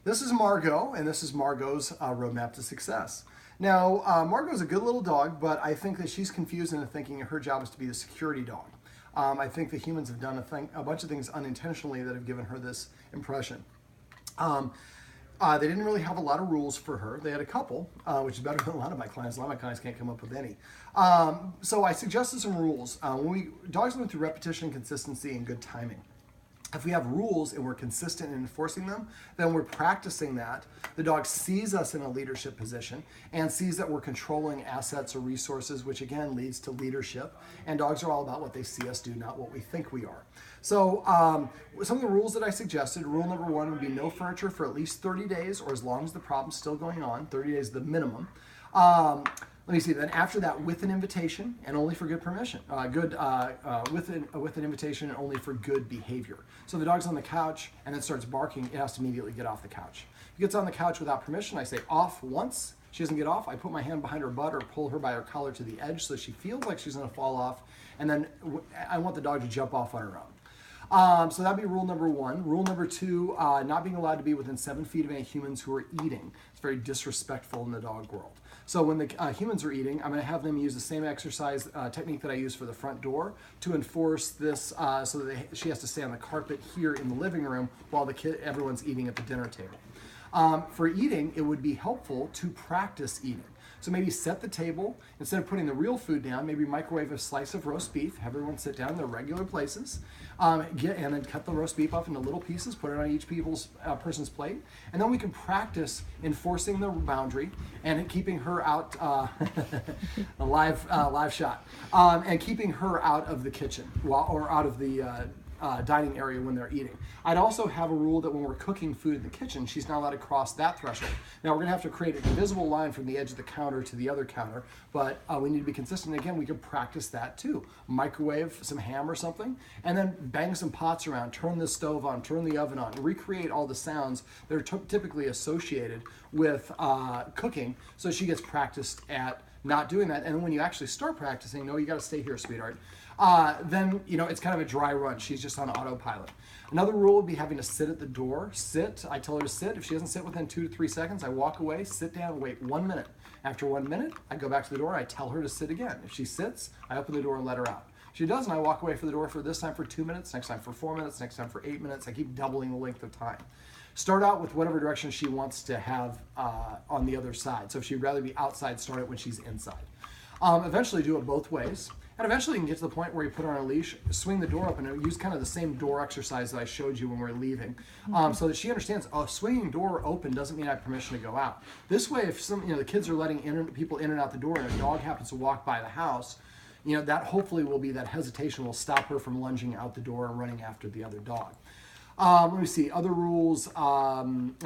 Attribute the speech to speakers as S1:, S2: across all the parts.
S1: This is Margo, and this is Margo's roadmap to success. Now, Margo's a good little dog, but I think that she's confused into thinking her job is to be the security dog. I think the humans have done a bunch of things unintentionally that have given her this impression. They didn't really have a lot of rules for her. They had a couple, which is better than a lot of my clients. A lot of my clients can't come up with any. So I suggested some rules. Dogs learn through repetition, consistency, and good timing. If we have rules and we're consistent in enforcing them, then we're practicing that. The dog sees us in a leadership position and sees that we're controlling assets or resources, which again leads to leadership. And dogs are all about what they see us do, not what we think we are. So some of the rules that I suggested, rule number 1 would be no furniture for at least 30 days or as long as the problem's still going on. 30 days is the minimum. Let me see. Then after that, with an invitation and only for good permission. With an invitation and only for good behavior. So if the dog's on the couch and then starts barking, it has to immediately get off the couch. If it gets on the couch without permission, I say off once. She doesn't get off. I put my hand behind her butt or pull her by her collar to the edge so she feels like she's going to fall off. And then I want the dog to jump off on her own. So that'd be rule number 1. Rule number 2, not being allowed to be within 7 feet of any humans who are eating. It's very disrespectful in the dog world. So when the humans are eating, I'm going to have them use the same exercise technique that I use for the front door to enforce this so that she has to stay on the carpet here in the living room while everyone's eating at the dinner table. For eating, it would be helpful to practice eating. So maybe set the table, instead of putting the real food down, maybe microwave a slice of roast beef, have everyone sit down in their regular places, and then cut the roast beef up into little pieces, put it on each person's plate, and then we can practice enforcing the boundary and keeping her out, a live shot, and keeping her out of the kitchen or out of the dining area when they're eating. I'd also have a rule that when we're cooking food in the kitchen, she's not allowed to cross that threshold. Now we're going to have to create an invisible line from the edge of the counter to the other counter, but we need to be consistent. Again, we can practice that too. Microwave some ham or something, and then bang some pots around, turn the stove on, turn the oven on, recreate all the sounds that are typically associated with cooking, so she gets practiced at not doing that. And when you actually start practicing, no, you got to stay here, sweetheart. Then it's kind of a dry run. She's just on autopilot. Another rule would be having to sit at the door. Sit. I tell her to sit. If she doesn't sit within 2 to 3 seconds, I walk away, sit down, wait 1 minute. After 1 minute, I go back to the door and I tell her to sit again. If she sits, I open the door and let her out. If she doesn't, I walk away from the door for this time for 2 minutes, next time for 4 minutes, next time for 8 minutes. I keep doubling the length of time. Start out with whatever direction she wants to have on the other side. So if she'd rather be outside, start it when she's inside. Eventually do it both ways. And eventually you can get to the point where you put her on a leash, swing the door up, and use kind of the same door exercise that I showed you when we were leaving, so that she understands, swinging door open doesn't mean I have permission to go out. This way, if the kids are letting people in and out the door and a dog happens to walk by the house, that hopefully will be that hesitation will stop her from lunging out the door and running after the other dog. Let me see, other rules, not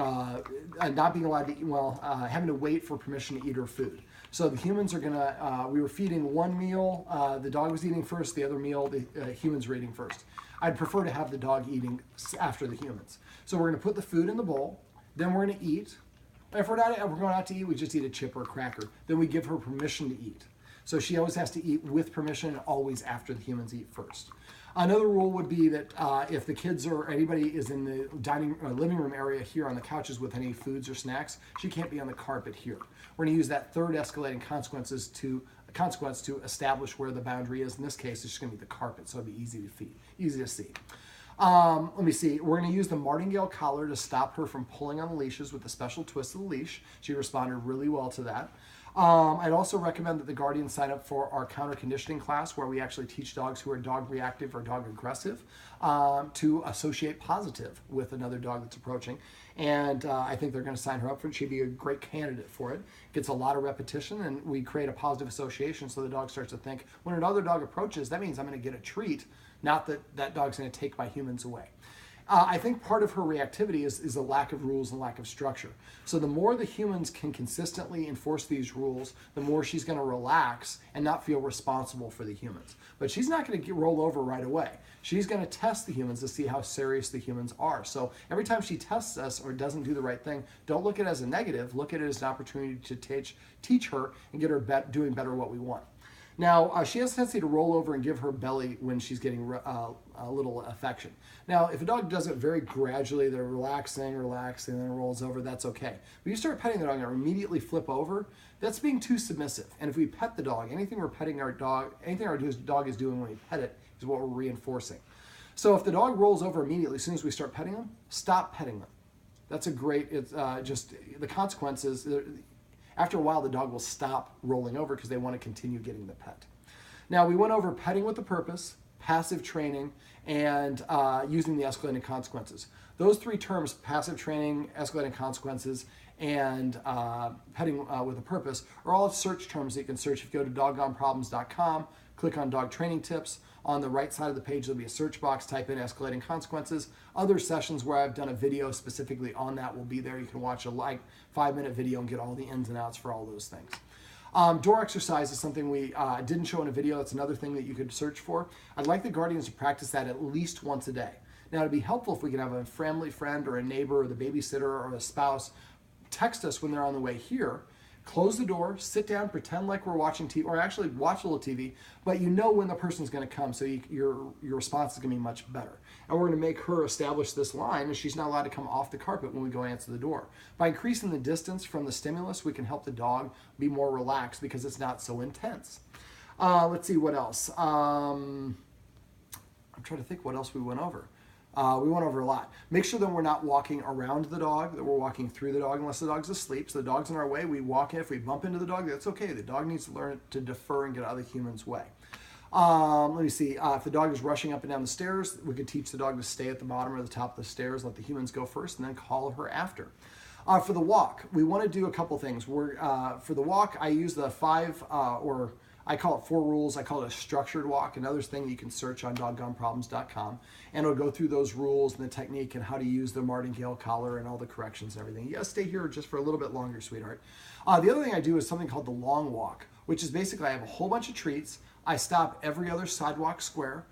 S1: being allowed to eat, having to wait for permission to eat her food. So the humans are we were feeding one meal, the dog was eating first, the other meal, the humans were eating first. I'd prefer to have the dog eating after the humans. So we're gonna put the food in the bowl, then we're gonna eat. If we're going out to eat, we just eat a chip or a cracker. Then we give her permission to eat. So she always has to eat with permission, always after the humans eat first. Another rule would be that if the kids or anybody is in the living room area here on the couches with any foods or snacks, she can't be on the carpet here. We're going to use that third escalating consequence to establish where the boundary is. In this case, it's just going to be the carpet, so it'll be easy to see. Let me see. We're going to use the martingale collar to stop her from pulling on the leashes with a special twist of the leash. She responded really well to that. I'd also recommend that the guardians sign up for our counter conditioning class, where we actually teach dogs who are dog reactive or dog aggressive to associate positive with another dog that's approaching. And I think they're going to sign her up for it. She'd be a great candidate for it. Gets a lot of repetition, and we create a positive association so the dog starts to think, when another dog approaches, that means I'm going to get a treat, not that that dog's going to take my humans away. I think part of her reactivity is a lack of rules and lack of structure. So the more the humans can consistently enforce these rules, the more she's going to relax and not feel responsible for the humans. But she's not going to roll over right away. She's going to test the humans to see how serious the humans are. So every time she tests us or doesn't do the right thing, don't look at it as a negative. Look at it as an opportunity to teach her and get her doing better what we want. Now, she has a tendency to roll over and give her belly when she's getting a little affection. Now, if a dog does it very gradually, they're relaxing, and then rolls over, that's okay. But you start petting the dog and immediately flip over, that's being too submissive. And if we pet the dog, anything we're petting our dog, anything our dog is doing when we pet it is what we're reinforcing. So if the dog rolls over immediately, as soon as we start petting them, stop petting them. That's a great, it's just the consequences. After a while, the dog will stop rolling over because they want to continue getting the pet. Now, we went over petting with a purpose, passive training, and using the escalating consequences. Those three terms, passive training, escalating consequences, and petting with a purpose, are all search terms that you can search. If you go to doggoneproblems.com, click on dog training tips. On the right side of the page, there'll be a search box, type in escalating consequences. Other sessions where I've done a video specifically on that will be there. You can watch a 5-minute video and get all the ins and outs for all those things. Door exercise is something we didn't show in a video. That's another thing that you could search for. I'd like the guardians to practice that at least once a day. Now, it'd be helpful if we could have a family friend or a neighbor or the babysitter or a spouse text us when they're on the way here. Close the door, sit down, pretend like we're watching TV, or actually watch a little TV, but you know when the person's going to come, so your response is going to be much better. And we're going to make her establish this line, and she's not allowed to come off the carpet when we go answer the door. By increasing the distance from the stimulus, we can help the dog be more relaxed because it's not so intense. Let's see what else. I'm trying to think what else we went over. We went over a lot. Make sure that we're not walking around the dog, that we're walking through the dog unless the dog's asleep. So the dog's in our way, we walk in. If we bump into the dog, that's okay. The dog needs to learn to defer and get out of the human's way. Let me see. If the dog is rushing up and down the stairs, we could teach the dog to stay at the bottom or the top of the stairs, let the humans go first, and then call her after. For the walk, we want to do a couple things. For the walk, I use the I call it 4 rules. I call it a structured walk. Another thing you can search on doggoneproblems.com, and it'll go through those rules and the technique and how to use the martingale collar and all the corrections and everything. You gotta stay here just for a little bit longer, sweetheart. The other thing I do is something called the long walk, which is basically I have a whole bunch of treats. I stop every other sidewalk square,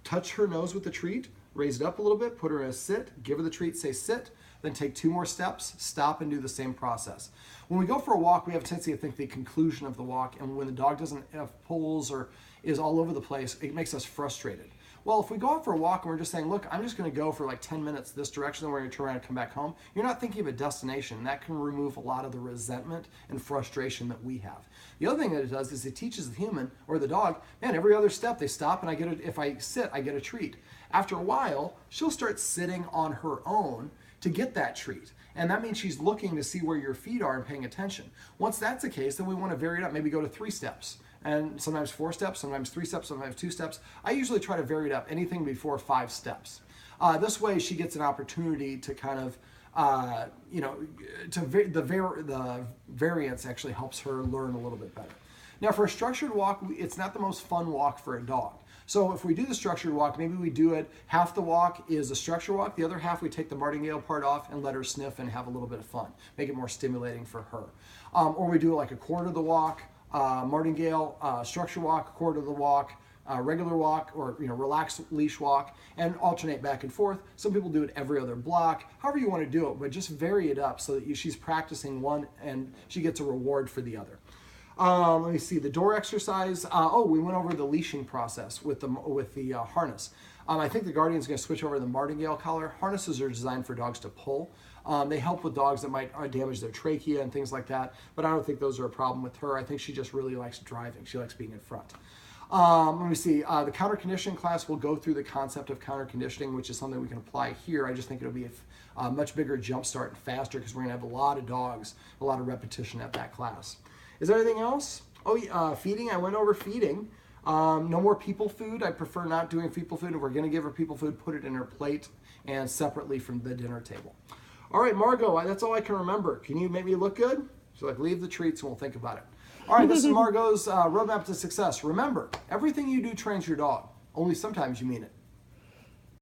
S1: touch her nose with the treat, raise it up a little bit, put her in a sit, give her the treat, say sit, then take 2 more steps, stop, and do the same process. When we go for a walk, we have a tendency to think the conclusion of the walk, and when the dog doesn't have pulls or is all over the place, it makes us frustrated. Well, if we go out for a walk and we're just saying, look, I'm just going to go for like 10 minutes this direction, then we're going to turn around and come back home, you're not thinking of a destination. And that can remove a lot of the resentment and frustration that we have. The other thing that it does is it teaches the human or the dog, man, every other step they stop and if I sit, I get a treat. After a while, she'll start sitting on her own to get that treat. And that means she's looking to see where your feet are and paying attention. Once that's the case, then we want to vary it up, maybe go to 3 steps. And sometimes 4 steps, sometimes 3 steps, sometimes 2 steps. I usually try to vary it up, anything before 5 steps. This way she gets an opportunity to kind of, the variance actually helps her learn a little bit better. Now for a structured walk, it's not the most fun walk for a dog. So if we do the structured walk, maybe we do it, half the walk is a structured walk, the other half we take the martingale part off and let her sniff and have a little bit of fun, make it more stimulating for her. Or we do it like a quarter of the walk, martingale, structured walk, a quarter of the walk, regular walk, or relaxed leash walk, and alternate back and forth. Some people do it every other block, however you want to do it, but just vary it up so that she's practicing one and she gets a reward for the other. Let me see, the door exercise. We went over the leashing process with the harness. I think the guardian's going to switch over to the martingale collar. Harnesses are designed for dogs to pull. They help with dogs that might damage their trachea and things like that, but I don't think those are a problem with her. I think she just really likes driving. She likes being in front. Let me see, the counter conditioning class will go through the concept of counter conditioning, which is something we can apply here. I just think it'll be a much bigger jump start and faster because we're going to have a lot of dogs, a lot of repetition at that class. Is there anything else? Feeding. I went over feeding. No more people food. I prefer not doing people food. If we're going to give her people food, put it in her plate and separately from the dinner table. All right, Margo, that's all I can remember. Can you make me look good? She's like, leave the treats and we'll think about it. All right, this is Margo's roadmap to success. Remember, everything you do trains your dog. Only sometimes you mean it.